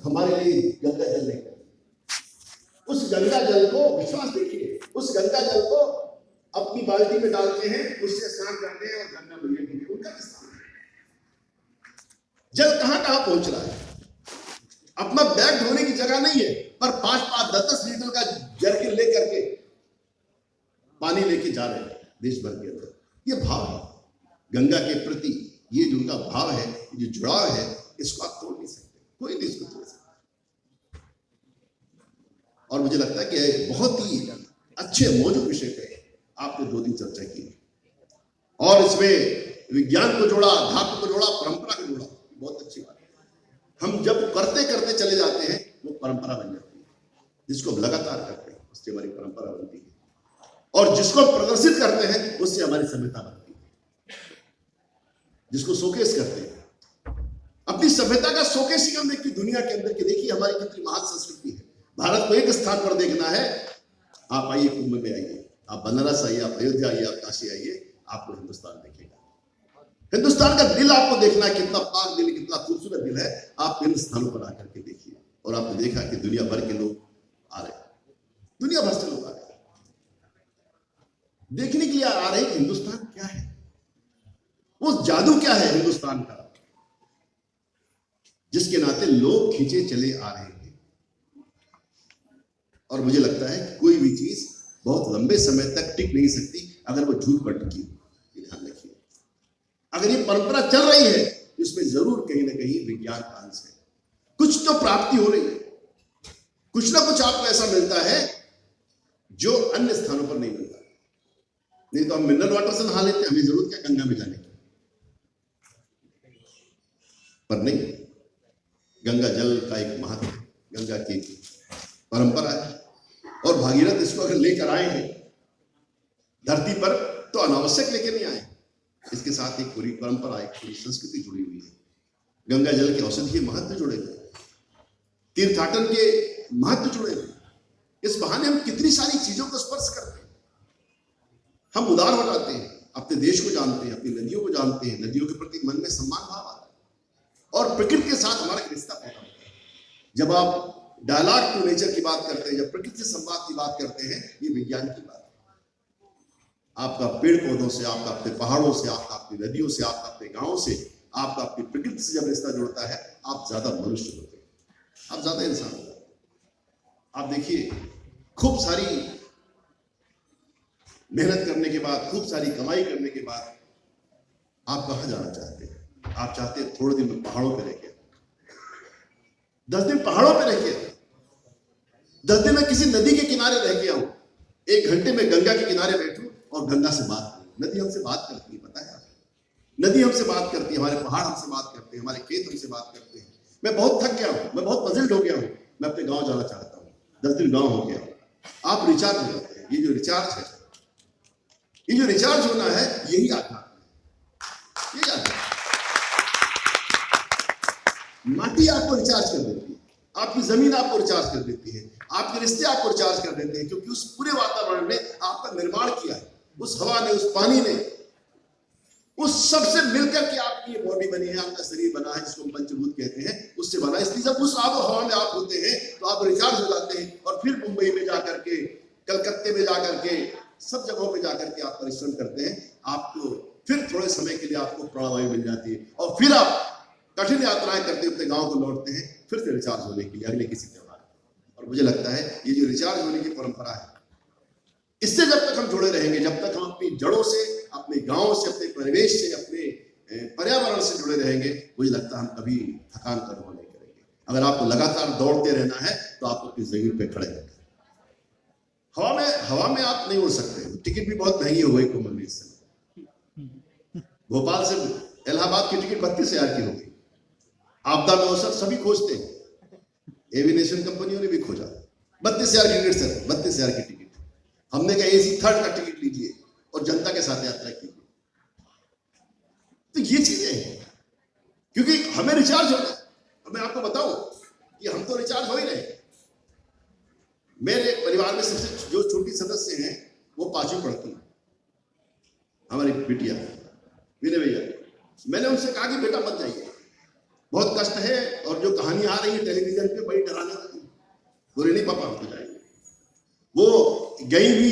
हमारे लिए गंगा जल लेकर, उस गंगा जल को, विश्वास देखिए, उस गंगा जल को अपनी बाल्टी में डालते हैं, उससे स्नान करते हैं और गंगा मैया के लिए उनका स्नान है। जल कहां कहां पहुंच रहा है, अपना बैग धोने की जगह नहीं है, पर 5-5, 10-10 लीटर का जरकिन लेकर के पानी लेके जा रहे हैं देश भर के अंदर। ये भाव है गंगा के प्रति, ये जो उनका भाव है, जो जुड़ाव है, इसको आप तोड़ नहीं सकते, कोई नहीं इसको तोड़ सकता। और मुझे लगता है कि बहुत ही अच्छे मौजूद विषय पे आपने 2 दिन चर्चा की और इसमें विज्ञान को जोड़ा, अध्यात्म को जोड़ा, परंपरा को जोड़ा, बहुत अच्छी बात है। हम जब करते करते चले जाते हैं वो परंपरा बन जाती है, जिसको हम लगातार करते हैं उससे हमारी परंपरा बनती है, और जिसको हम प्रदर्शित करते हैं उससे हमारी सभ्यता बनती है। जिसको शोकेस करते हैं, अपनी सभ्यता का शोकेस ही हम देखते दुनिया के अंदर के, देखिए हमारी कितनी महान संस्कृति है। भारत को एक स्थान पर देखना है, आप आइए, कुंभ में आइए, आप बनारस आइए, आप अयोध्या आइए, आप काशी आइए, आपको हिंदुस्तान दिखेगा। हिंदुस्तान का दिल आपको देखना है, कितना पाक दिल, कितना खूबसूरत दिल है। आप इन स्थानों पर आकर के देखिए, और आपने देखा कि दुनिया भर के लोग आ रहे हैं, दुनिया भर से लोग आ रहे हैं, देखने के लिए आ रहे हैं कि हिंदुस्तान क्या है, वो जादू क्या है हिंदुस्तान का, जिसके नाते लोग खींचे चले आ रहे हैं। और मुझे लगता है कि कोई भी चीज बहुत लंबे समय तक टिक नहीं सकती अगर वो झूठ पर टिकी हो। ध्यान रखिए, अगर ये परंपरा चल रही है, इसमें जरूर कहीं ना कहीं विज्ञान का अंश है, कुछ तो प्राप्ति हो रही है, कुछ ना कुछ आपको ऐसा मिलता है जो अन्य स्थानों पर नहीं मिलता। नहीं तो हम मिनरल वाटर से नहा लेते, हमें जरूरत क्या गंगा में जाने की, पर नहीं, गंगा जल का एक महत्व, गंगा की परंपरा है, और भागीरथ इसको अगर लेकर आए हैं धरती पर तो अनावश्यक लेकर नहीं आए, इसके साथ एक पूरी परंपरा, एक पूरी संस्कृति जुड़ी हुई है। गंगा जल के औषधीय महत्व जुड़े हुए, तीर्थाटन के महत्व जुड़े हुए, इस बहाने हम कितनी सारी चीजों को स्पर्श करते हैं, हम उदार हो जाते हैं, अपने देश को जानते हैं, अपनी नदियों को जानते हैं, नदियों के प्रति मन में सम्मान भाव आता है, और प्रकृति के साथ हमारा रिश्ता पैदा होता है। जब आप डायलॉग टू नेचर की बात करते हैं, जब प्रकृति से संवाद की बात करते हैं, ये विज्ञान की बात है। आपका पेड़ पौधों से, आपका अपने पहाड़ों से, आपका अपनी नदियों से, आपका अपने गांवों से, आपका अपनी प्रकृति से जब रिश्ता जुड़ता है, आप ज्यादा मनुष्य होते हैं, आप ज्यादा इंसान होते हैं। आप देखिए, खूब सारी मेहनत करने के बाद, खूब सारी कमाई करने के बाद आप कहां जाना चाहते हैं? आप चाहते हैं थोड़े दिन में पहाड़ों पर रह के, 10 दिन पहाड़ों पर रह के, 10 दिन में किसी नदी के किनारे रह के आऊं, 1 घंटे में गंगा के किनारे बैठूं और गंगा से बात करूं। नदी हमसे बात करती है, पता है आपको, नदी हमसे बात करती है, हमारे पहाड़ हमसे बात करते हैं, हमारे खेत हमसे बात करते हैं। मैं बहुत थक गया हूं, मैं बहुत पजल्ड हो गया हूं, मैं अपने गांव जाना चाहता हूं, 10 दिन गांव हो गया, आप रिचार्ज हो जाते हैं। ये जो रिचार्ज है, ये जो रिचार्ज होना है, यही आध्यात्म है, यही आध्यात्म। माटी आपको रिचार्ज कर देती है, आपकी जमीन आपको रिचार्ज कर देती है, आपके रिश्ते आपको रिचार्ज कर देते हैं, क्योंकि उस पूरे वातावरण ने आपका निर्माण किया है, उस हवा ने, उस पानी ने, उस सबसे मिलकर के आपकी ये बॉडी बनी है, आपका शरीर बना है, जिसको हम पंचभूत कहते हैं, उससे बना। इसलिए जब उस आबो हवा में आप होते हैं तो आप रिचार्ज हो जाते हैं, और फिर मुंबई में जाकर के, कलकत्ते में जाकर के, सब जगहों पे जाकर के आप परिश्रम करते हैं, आपको फिर थोड़े समय के लिए आपको प्राणवायु मिल जाती है, और फिर आप कठिन यात्राएं करते अपने गांव को लौटते हैं, फिर से रिचार्ज होने के लिए अगले किसी त्योहार। और मुझे लगता है ये जो रिचार्ज होने की परंपरा है, इससे जब तक हम जुड़े रहेंगे, जब तक हम अपनी जड़ों से, अपने गांव से, अपने परिवेश से, अपने पर्यावरण से जुड़े रहेंगे, मुझे लगता है हम कभी थकान का अनुभव नहीं करेंगे। अगर आपको लगातार दौड़ते रहना है तो आप अपनी जमीन पे खड़े रहेंगे। हवा में आप नहीं उड़ सकते, टिकट भी बहुत महंगी हो गई कुंभ में इस समय। भोपाल से इलाहाबाद की टिकट 32,000 की हो गई। आपदा में अवसर सभी खोजते हैं, एविएशन कंपनियों ने भी खोजा, 32,000 की टिकट सर, 32,000 की टिकट। हमने कहा AC 3rd का टिकट लीजिए और जनता के साथ यात्रा कीजिए। तो ये चीजें हैं, क्योंकि हमें रिचार्ज होना है। मैं आपको बताऊं कि हम तो रिचार्ज हो ही रहे। मेरे परिवार में सबसे जो छोटी सदस्य हैं वो 5वीं पढ़ती है, हमारी बिटिया विनय भैया। मैंने उनसे कहा कि बेटा मत जाइए, बहुत कष्ट है। और जो कहानी आ रही है टेलीविजन पे बड़ी डराने वाली, बुरे नहीं पापा हमको जाएंगे। वो गई भी,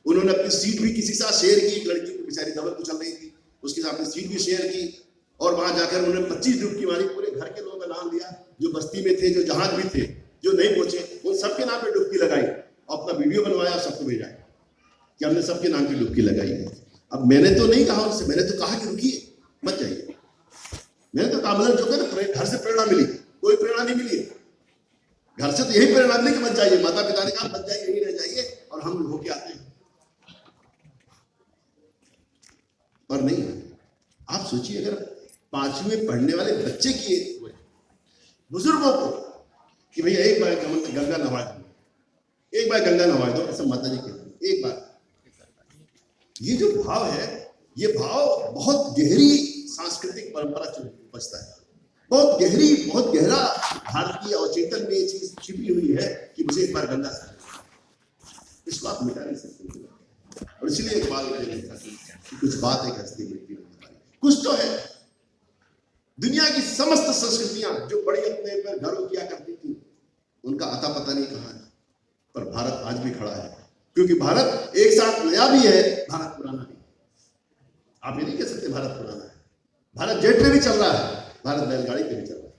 उन्होंने अपनी सीट भी किसी के साथ शेयर की, एक लड़की को बेचारी दबल कुचल रही थी, उसके साथ अपनी सीट भी शेयर की, और वहां जाकर उन्होंने 25 डुबकी मारी। पूरे घर के लोगों का नाम लिया, जो बस्ती में थे, जो जहाज भी थे, जो नहीं पहुंचे, उन सबके नाम पे डुबकी लगाई, अपना वीडियो बनवाया, सबको भेजा कि हमने सबके नाम की डुबकी लगाई है। अब मैंने तो नहीं कहा उनसे, मैंने तो कहा कि रुकिए मत जाइए। मैंने तो कहा मतलब जो कहते घर से प्रेरणा मिली, कोई प्रेरणा नहीं मिली। घर से तो यही प्रेरणा मिली कि मत जाइए, माता पिता ने कहा मत जाइए, यही रह जाइए, और हम होके आते हैं। पर नहीं, आप सोचिए अगर 5वीं में पढ़ने वाले बच्चे किए हुए बुजुर्गों को कि भैया एक बार गंगा नहवा दो, एक बार गंगा नहवा दो, ऐसा माता जी कहते एक बार। ये जो भाव है, ये भाव बहुत गहरी सांस्कृतिक परंपरा बचता है, बहुत गहरी, बहुत गहरा भारतीय अवचेतन में ये चीज छिपी हुई है कि मुझे एक बार गंगा से, इसको आप मिटा नहीं सकते। और इसीलिए एक बात मैंने लिखा कि कुछ बात एक हस्ती मिट्टी में कुछ तो है। दुनिया की समस्त संस्कृतियां जो बड़ी अपने पर गर्व किया करती थी, उनका अता पता नहीं कहां है, पर भारत आज भी खड़ा है। क्योंकि भारत एक साथ नया भी है, भारत पुराना भी। आप ये नहीं कह सकते भारत पुराना है। भारत जेट पे भी चल रहा है, भारत बैलगाड़ी पे भी चल रहा है,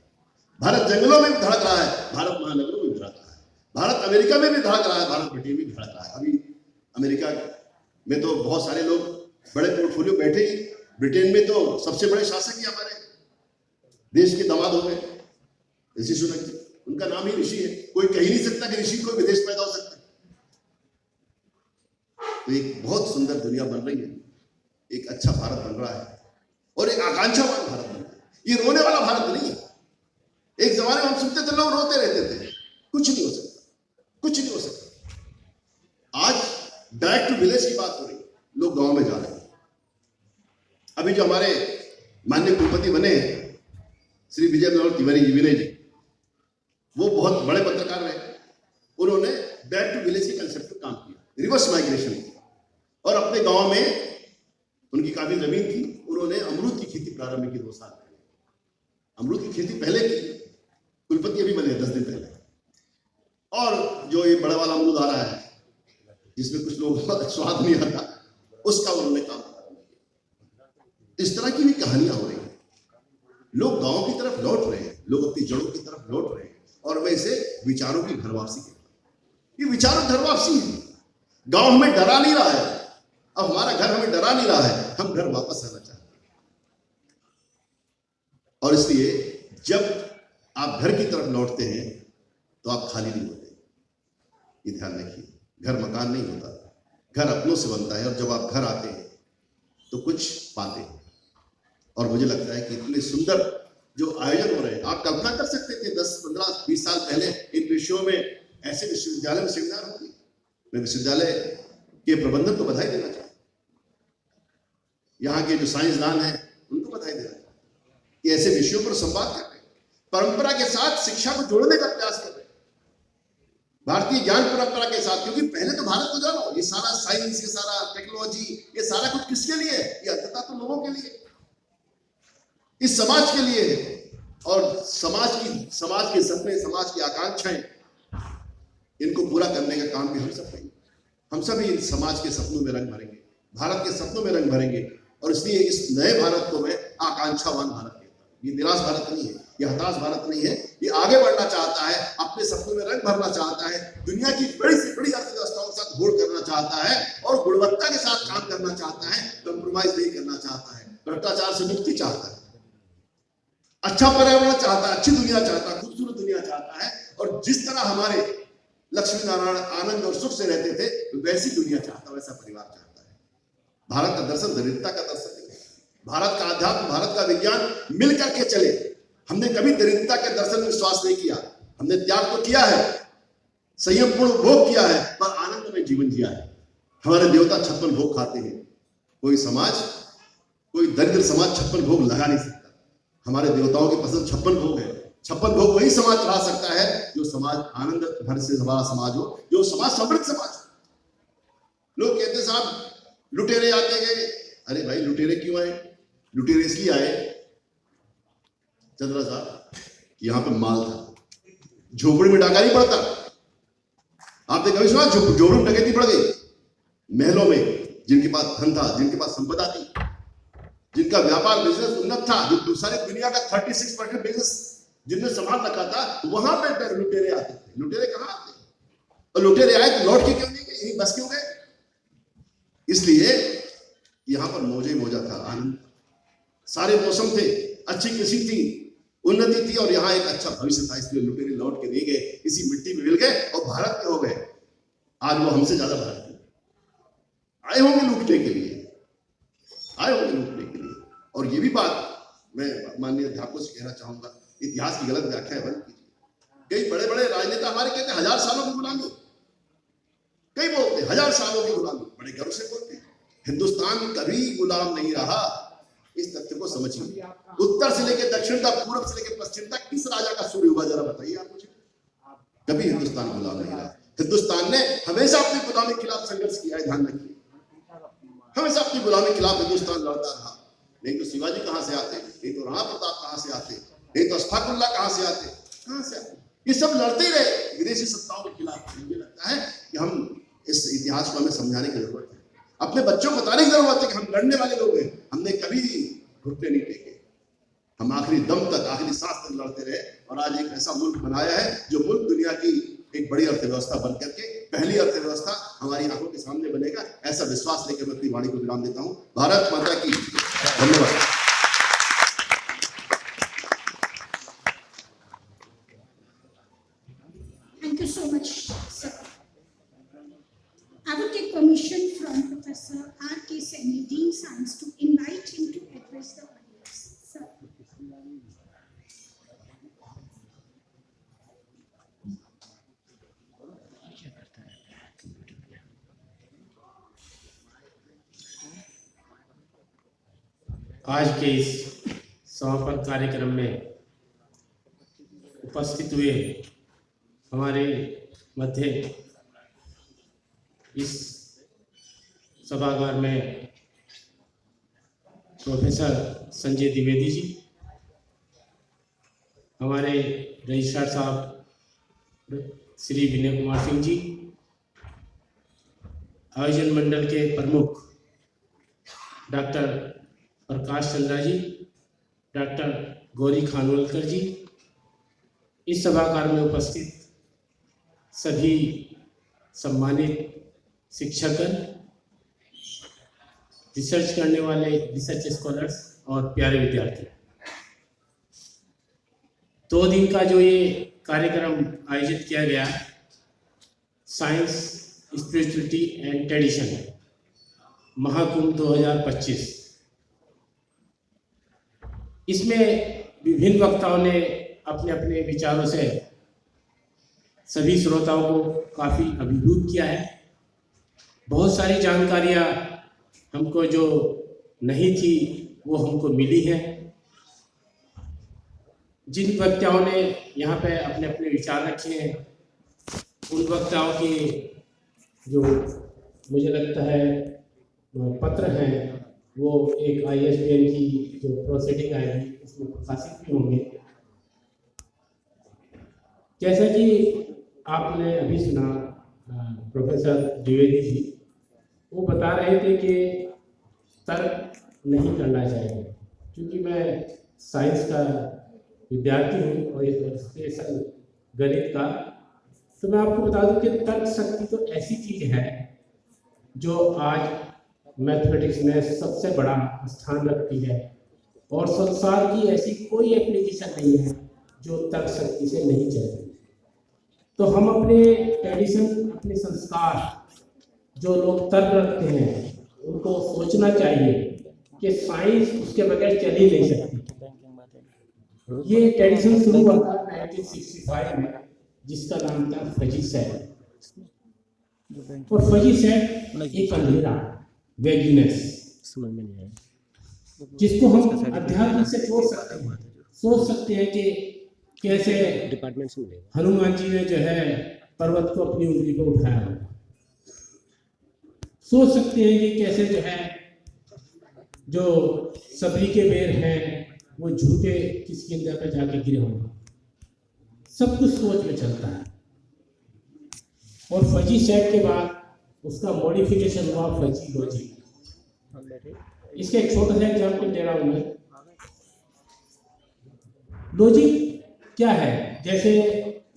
भारत जंगलों में भी धड़क रहा है, भारत महानगरों में भी धड़क रहा है, भारत अमेरिका में भी धड़क रहा है, भारत ब्रिटेन में भी धड़क रहा है। अभी अमेरिका में तो बहुत सारे लोग बड़े पोर्टफोलियो बैठे ही, ब्रिटेन में तो सबसे बड़े शासक ही हमारे देश के दामाद हो गए, ऋषि सुनक जी। उनका नाम ही ऋषि है, कोई कह ही नहीं सकता कि ऋषि कोई विदेश पैदा हो सकता है। तो एक बहुत सुंदर दुनिया बन रही है, एक अच्छा भारत बन रहा है, और एक आकांक्षावान भारत बन रहा है। ये रोने वाला भारत नहीं है। एक जमाने में हम सुनते थे, लोग रोते रहते थे, कुछ नहीं हो सकता, कुछ नहीं हो सकता। आज डायरेक्ट टू विलेज की बात हो रही है, लोग गांव में जा रहे हैं। अभी जो हमारे माननीय कुलपति बने श्री विजय विनय जी, वो बहुत बड़े पत्रकार रहे। उन्होंने बैक टू विलेज के कंसेप्ट पर काम किया, रिवर्स माइग्रेशन किया, और अपने गांव में उनकी काफी जमीन थी, उन्होंने अमरूद की खेती प्रारंभ की 2 साल पहले। अमरूद की खेती पहले की, कुलपति अभी बने 10 दिन पहले। और जो ये बड़ा वाला अमरूद आ रहा है, जिसमें कुछ लोगों को स्वाद नहीं आता, उसका उन्होंने काम किया। इस तरह की भी कहानियां हो रही हैं। लोग गांव की तरफ लौट रहे हैं, लोग अपनी जड़ों की तरफ लौट रहे हैं, और मैं इसे विचारों की घर वापसी कहता हूं। ये विचारों घर वापसी है। गांव हमें डरा नहीं रहा है, अब हमारा घर हमें डरा नहीं रहा है, हम घर वापस आना चाहते हैं। और इसलिए जब आप घर की तरफ लौटते हैं तो आप खाली नहीं होते, ये ध्यान रखिए। घर मकान नहीं होता, घर अपनों से बनता है। और जब आप घर आते हैं तो कुछ पाते हैं। और मुझे लगता है कि इतने सुंदर जो आयोजन हो रहे हैं, आप कल्पना कर सकते थे 10, 15, 20 साल पहले इन विषयों में ऐसे विश्वविद्यालय में सेमिनार होंगे। मैं विश्वविद्यालय के प्रबंधन को बधाई देना चाहता हूं, यहाँ के जो साइंसदान हैं उनको बधाई देना चाहता हूं कि ऐसे विषयों पर संवाद कर रहे हैं, परंपरा के साथ शिक्षा को जोड़ने का प्रयास कर रहे हैं, भारतीय ज्ञान परंपरा के साथ। क्योंकि पहले तो भारत को जानो, ये सारा साइंस, ये सारा टेक्नोलॉजी, ये सारा कुछ किसके लिए है? ये अंततः तो लोगों के लिए, इस समाज के लिए है। और समाज के सपने, समाज की आकांक्षाएं, इनको पूरा करने का काम भी हम सब करेंगे। हम सभी इन समाज के सपनों में रंग भरेंगे, भारत के सपनों में रंग भरेंगे। और इसलिए इस नए भारत को मैं आकांक्षावान भारत कहता हूं। ये निराश भारत नहीं है, ये हताश भारत नहीं है, ये आगे बढ़ना चाहता है, अपने सपनों में रंग भरना चाहता है, दुनिया की बड़ी से बड़ी अर्थव्यवस्थाओं के साथ घोड़ करना चाहता है, और गुणवत्ता के साथ काम करना चाहता है, कंप्रोमाइज नहीं करना चाहता है, भ्रष्टाचार से मुक्ति चाहता है, अच्छा पर्यावरण चाहता है, अच्छी दुनिया चाहता है, खूबसूरत दुनिया चाहता है। और जिस तरह हमारे लक्ष्मी नारायण आनंद और सुख से रहते थे, वैसी दुनिया चाहता है, वैसा परिवार चाहता है। भारत का दर्शन दरिद्रता का दर्शन नहीं है, भारत का आध्यात्म, भारत का विज्ञान मिल करके चले। हमने कभी दरिद्रता के दर्शन में विश्वास नहीं किया, हमने त्याग तो किया है, संयमपूर्ण भोग किया है, पर आनंद में जीवन जिया है। हमारे देवता 56 भोग खाते हैं, कोई समाज, कोई दरिद्र समाज 56 भोग लगा नहीं सकता। हमारे देवताओं की पसंद 56 भोग है। 56 भोग वही समाज चढ़ा सकता है जो समाज आनंद भर से हमारा समाज हो, जो समाज समृद्ध समाज हो। लोग कहते साहब लुटेरे आते गए। अरे भाई, लुटेरे क्यों आए? लुटेरे इसलिए आए चंद्रा साहब कि यहाँ पे माल था, झोपड़ी में डाका नहीं पड़ता। आपने कभी सुना झोपड़ी में डकैती पड़ गई? महलों में जिनके पास धन था, जिनके पास संपदा थी, जिनका व्यापार बिजनेस उन्नत था, जो सारी दुनिया का 36% बिजनेस जिनने संभाल रखा था, वहां पे लुटेरे आते थे। लुटेरे कहाँ आते? और लुटेरे आए तो लौट के क्यों नहीं गए? यही बस क्यों गए? इसलिए यहां पर मौजे मौजा था, आनंद, सारे मौसम थे, अच्छी कृषि थी, उन्नति थी और यहाँ एक अच्छा भविष्य था। इसलिए लुटेरे लौट के नहीं गए, इसी मिट्टी में मिल गए और भारत के हो गए। आज वो हमसे ज्यादा भारतीय आए होंगे लूटने के लिए, आए होंगे लूटने के लिए। और ये भी बात मैं माननीय अध्यापकों से कहना चाहूंगा, इतिहास की गलत व्याख्या बंद कीजिए। कई बड़े बड़े राजनेता हमारे कहते हैं 1000 सालों की गुलामी, कई बोलते हैं 1000 सालों की गुलामी, बड़े गर्व से बोलते हैं। हिंदुस्तान कभी गुलाम नहीं रहा, इस तथ्य को समझिए। उत्तर से लेकर दक्षिण तक, पूर्व से लेकर पश्चिम तक किस राजा का सूर्य हुआ, जरा बताइए आप मुझे। कभी हिंदुस्तान गुलाम नहीं रहा। हिंदुस्तान ने हमेशा अपनी गुलामी के खिलाफ संघर्ष किया है, ध्यान रखिए, हमेशा अपनी गुलामी के खिलाफ हिंदुस्तान लड़ता रहा। नहीं तो शिवाजी कहां से आते, नहीं तो राणा प्रताप कहां से आते, नहीं तो अशफाकुल्लाह कहां से आते, कहां से आते? ये सब लड़ते रहे विदेशी सत्ताओं के खिलाफ। मुझे लगता है कि हम इस इतिहास को हमें समझाने की जरूरत है, अपने बच्चों को बताने की जरूरत है कि हम लड़ने वाले लोग हैं, हमने कभी घुटने नहीं टेके, हम आखिरी दम तक, आखिरी सांस तक लड़ते रहे और आज एक ऐसा मुल्क बनाया है जो मुल्क दुनिया की एक बड़ी अर्थव्यवस्था बन करके पहली अर्थव्यवस्था हमारी आंखों के सामने बनेगा। ऐसा विश्वास लेकर मैं अपनी वाणी को विराम देता हूं। भारत माता की धन्यवाद। Thank you so much, sir. I would take permission from Professor R.K. Saini, Dean Science, to invite him to address the audience. Sir. आज के इस समापन कार्यक्रम में उपस्थित हुए हमारे मध्य इस सभागार में प्रोफेसर संजय द्विवेदी जी, हमारे रजिस्ट्रार साहब श्री विनय कुमार सिंह जी, आयोजन मंडल के प्रमुख डॉक्टर प्रकाश चंद्रा जी, डॉक्टर गौरी खानोलकर जी, इस सभागार में उपस्थित सभी सम्मानित शिक्षकगण, रिसर्च करने वाले रिसर्च स्कॉलर्स और प्यारे विद्यार्थी। 2 दिन का जो ये कार्यक्रम आयोजित किया गया, science, spirituality and tradition Mahakumbh 2025, इसमें विभिन्न वक्ताओं ने अपने अपने विचारों से सभी श्रोताओं को काफ़ी अभिभूत किया है। बहुत सारी जानकारियाँ हमको जो नहीं थी वो हमको मिली है। जिन वक्ताओं ने यहाँ पे अपने अपने विचार रखे हैं, उन वक्ताओं की जो मुझे लगता है पत्र हैं, वो एक ISBN की जो प्रोसीडिंग आएगी उसमें प्रकाशित भी होंगे। जैसा कि आपने अभी सुना प्रोफेसर द्विवेदी जी, वो बता रहे थे कि तर्क नहीं करना चाहिए। क्योंकि मैं साइंस का विद्यार्थी हूँ और स्पेशल गणित का, तो मैं आपको बता दूं कि तर्क शक्ति तो ऐसी चीज़ है जो आज मैथमेटिक्स में सबसे बड़ा स्थान रखती है और संसार की ऐसी कोई एप्लीकेशन नहीं है जो तर्क शक्ति से नहीं चलती। तो हम अपने ट्रेडिशन, अपने संस्कार, जो लोग तर्क रखते हैं, उनको सोचना चाहिए कि साइंस उसके बगैर चल ही नहीं सकती। ये ट्रेडिशन शुरू हुआ था 1965 में, जिसका नाम था फजी सेट। और फजी सेट एक अंधेरा, वेगनेस, जिसको हम अध्यात्म से जोड़ सकते हैं। सोच सकते हैं कि कैसे हनुमान जी ने जो है पर्वत को अपनी उंगली पर उठाया। सोच सकते हैं कि कैसे जो है जो सबरी के बेर हैं वो झूठे किसकी अंदर पर जाके गिरे होंगे। सब कुछ सोच में चलता है। और फजी सेट के बाद उसका मॉडिफिकेशन हुआ फजी लॉजिक। इसका एक छोटा सा एग्जाम्पल दे रहा हूँ मैं। लॉजिक क्या है? जैसे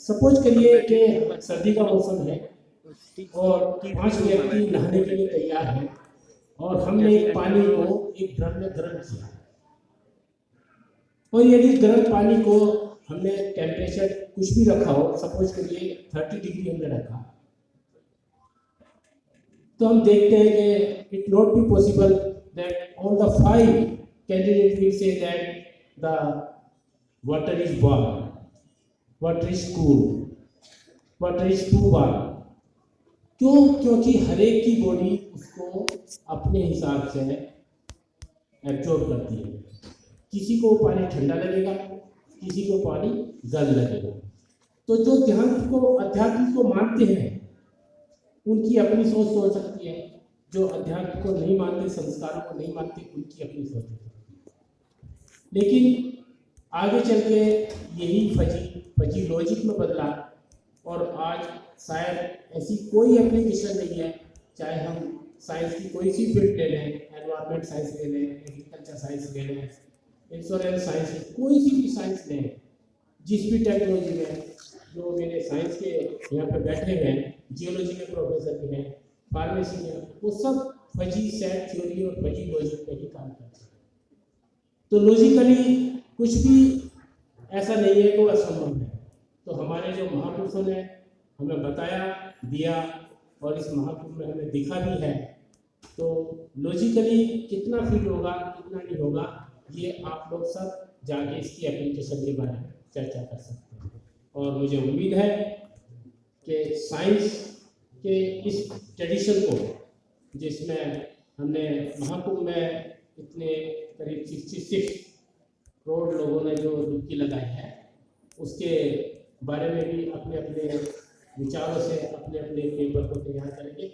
सपोज करिए कि सर्दी का मौसम है और 5 व्यक्ति नहाने के लिए तैयार हैं और हमने पानी को एक ड्रम में गर्म किया, और यदि गर्म पानी को हमने टेम्परेचर कुछ भी रखा हो, सपोज करिए 30 डिग्री हमने रखा, तो हम देखते हैं कि it not be possible that all the 5 candidate will say that the water is warm, water is cool, water is too warm. क्यों? क्योंकि हर एक की बॉडी उसको अपने हिसाब से एब्जॉर्ब करती है। किसी को पानी ठंडा लगेगा, किसी को पानी गर्म लगेगा। तो जो अध्यात्म को मानते हैं उनकी अपनी सोच हो सकती है, जो अध्यात्म को नहीं मानते, संस्कारों को नहीं मानते, उनकी अपनी सोच हो सकती है। लेकिन आगे चल के यही फजी लॉजिक में बदला, और आज शायद ऐसी कोई एप्लीकेशन नहीं है, चाहे हम साइंस की कोई सी फील्ड ले लें, एनवायरनमेंट साइंस ले लें, एग्रीकल्चर साइंस ले लें, इंश्योरेंस साइंस, कोई सी भी साइंस लें, जिस भी टेक्नोलॉजी में, जो मेरे साइंस के यहाँ पे बैठे हैं, जियोलॉजी के प्रोफेसर भी हैं, फार्मेसी में, वो सब फजी सेट थ्योरी और फजी लॉजिक पे ही काम करते हैं। तो लॉजिकली कुछ भी ऐसा नहीं है, कोई असंभव है। तो हमारे जो महापुरुषों ने हमें बताया, दिया, और इस महाकुंभ में हमें दिखा भी है, तो लॉजिकली कितना फिट होगा, कितना नहीं होगा, ये आप लोग सब जाके इसकी एप्लीकेशन के बारे में चर्चा कर सकते हैं। और मुझे उम्मीद है कि साइंस के इस ट्रेडिशन को, जिसमें हमने महाकुंभ में इतने करीब 66 करोड़ लोगों ने जो डुबकी लगाई है, उसके बारे में भी अपने अपने विचारों से अपने अपने पेपर को तैयार करेंगे,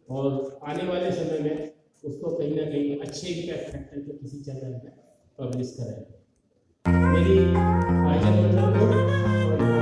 और आने वाले समय में उसको कहीं ना कहीं अच्छे इम्पैक्ट फैक्टर के किसी चैनल में पब्लिश करेंगे। मेरी आयोजन मंडल को और